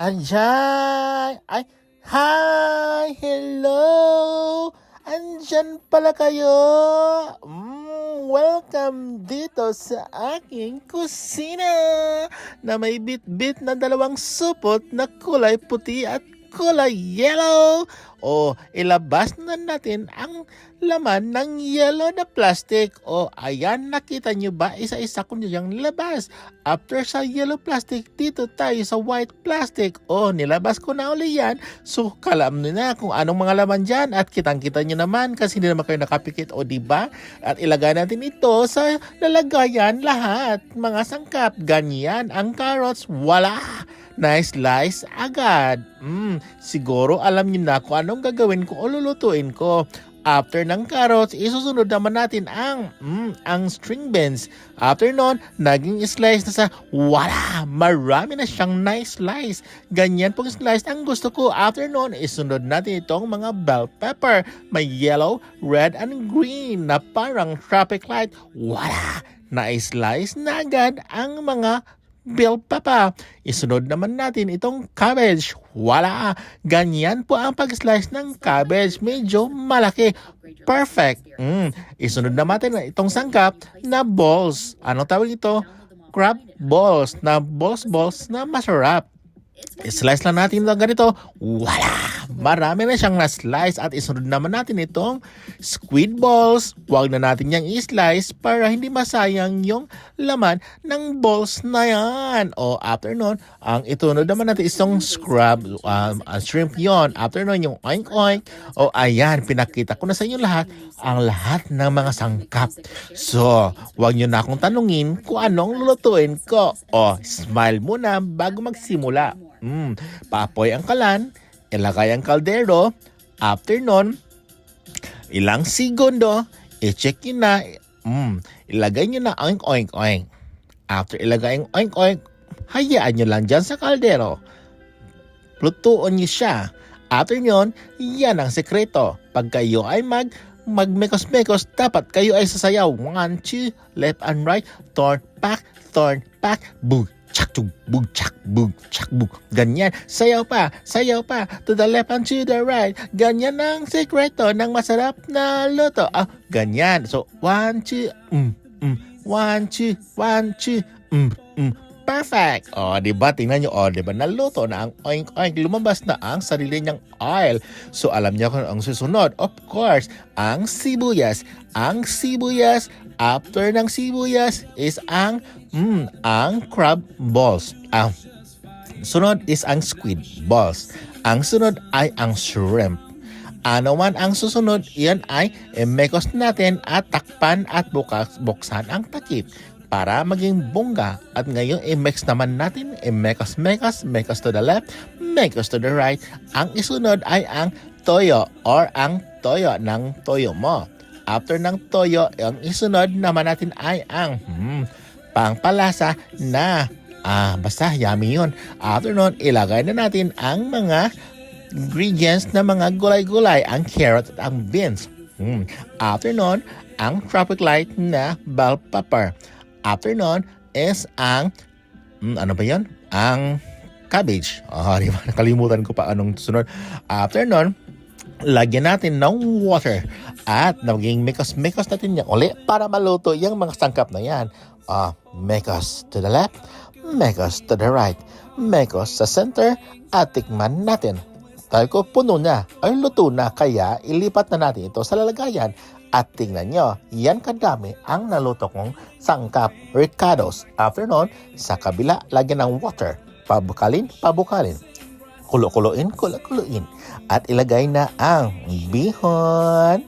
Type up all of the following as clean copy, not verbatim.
Andiyan! Ay, hi! Hello! Andiyan pala kayo! Welcome dito sa aking kusina na may bit-bit na dalawang supot na kulay puti at kulay yellow. O, ilabas na natin ang laman ng yellow na plastic. O, ayan, nakita nyo ba? Isa-isa ko nyo yung nilabas. After sa yellow plastic, dito tayo sa white plastic. O, nilabas ko na uli yan. So, kalam nyo na kung anong mga laman dyan. At kitang-kita nyo naman kasi hindi naman kayo nakapikit. O, diba? At ilagay natin ito sa lalagayan lahat. Mga sangkap. Ganyan. Ang carrots, wala. Nice slice agad. Siguro alam niyo na kung anong gagawin ko o lulutuin ko. After ng carrots, isusunod naman natin ang string beans. After nun, naging slice na sa wala. Marami na siyang nice slice. Ganyan pong slice ang gusto ko. After nun, isunod natin itong mga bell pepper. May yellow, red, and green na parang traffic light. Wala. Na-slice na agad ang mga bell pepper. Isunod naman natin itong cabbage. Wala. Ganyan po ang pag-slice ng cabbage. Medyo malaki. Perfect. Isunod naman natin itong sangkap na balls. Anong tawag ito? Crab balls. Na balls na masarap. I-slice lang natin ito ganito. Wala! Marami na siyang na-slice at isunod naman natin itong squid balls. Huwag na natin yung i-slice para hindi masayang yung laman ng balls na yan. O after nun, ang itunod naman natin itong shrimp yon. After nun, yung oink-oink. O ayan, pinakita ko na sa inyo lahat ang lahat ng mga sangkap. So, huwag nyo na akong tanungin kung anong lulutuin ko. O, smile muna bago magsimula. Paapoy ang kalan, ilagay ang kaldero. After nun, ilang segundo, i-check nyo na, ilagay nyo na oink oink oink. After ilagay ang oink oink, hayaan nyo lang dyan sa kaldero. Lutuon nyo siya. After nyon, yan ang sekreto. Pag kayo ay magmekos-mekos, dapat kayo ay sasayaw. 1, 2, left and right, turn back, boom. Chak chuk bug chak bug chak bug. Ganyan, sayaw pa to the left and to the right. Ganyan ang sekreto ng masarap na luto. Ganyan. So 1 2 1 2 1 2 perfect. O, diba? Tingnan nyo. O, diba? Naluto na ang oink oink. Lumabas na ang sarili niyang oil. So, alam niyo kung ang susunod. Of course, ang sibuyas. Ang sibuyas, after ng sibuyas is ang crab balls. Ang sunod is ang squid balls. Ang sunod ay ang shrimp. Ano man ang susunod, yan ay mekos natin at takpan at buksan ang takip para maging bongga. At ngayon, i-mix naman natin, mekos to the left, mekos to the right. Ang isunod ay ang toyo or ang toyo ng toyo mo. After ng toyo, ang isunod naman natin ay ang pangpalasa na basta yummy yun. After nun, ilagay na natin ang mga ingredients na mga gulay-gulay, ang carrot at ang beans. After nun, ang traffic light na bell pepper. After nun is ang ano ba yun? Ang cabbage. Diba? Nakalimutan ko pa anong sunod. After nun, lagyan natin ng water at naging mekos natin yan uli para maluto yung mga sangkap na yan. Mekos to the left, mekos to the right, mekos sa center at tikman natin. Dahil ko puno na ay luto na, kaya ilipat na natin ito sa lalagayan. At tingnan nyo, yan kadami ang naluto kong sangkap ricados. After nun, sa kabila, lagyan ng water. Pabukalin. Kulo-kuloin. At ilagay na ang bihon.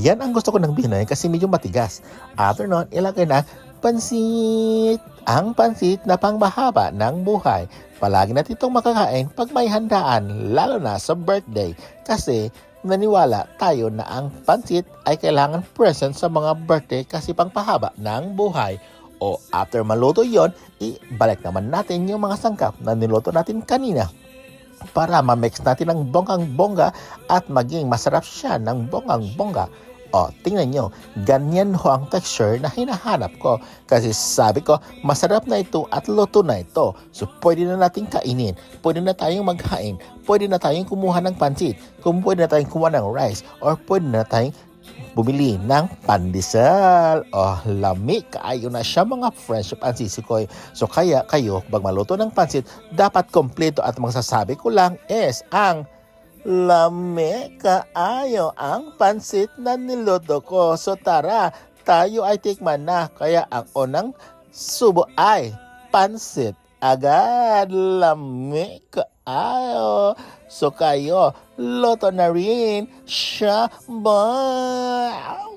Yan ang gusto ko ng bihon kasi medyo matigas. After nun, ilagay na pansit. Ang pansit na pangmahaba ng buhay. Palagi natin itong makakain pag may handaan, lalo na sa birthday. Kasi naniwala tayo na ang pansit ay kailangan present sa mga birthday kasi pangpahaba ng buhay. O after maluto yon, ibalik naman natin yung mga sangkap na niluto natin kanina para ma-mix natin ng bonggang-bongga at maging masarap siya ng bonggang-bongga. O, tingnan nyo, ganyan ho ang texture na hinahanap ko. Kasi sabi ko, masarap na ito at luto na ito. So, pwede na nating kainin. Pwede na tayong maghain. Pwede na tayong kumuha ng pansit. Kung pwede na tayong kumuha ng rice. Or pwede na tayong bumili ng pandesal. Oh, lami kaayo na siya mga friends ang sisikoy. So kaya kayo, pag maluto ng pansit, dapat kompleto at magsasabi ko lang is ang lami kaayo ang pansit na niluto ko. So tara, tayo ay tikman na. Kaya ang unang subo ay pansit. Agad, lami kaayo. So kayo, loto na rin siya. Bye!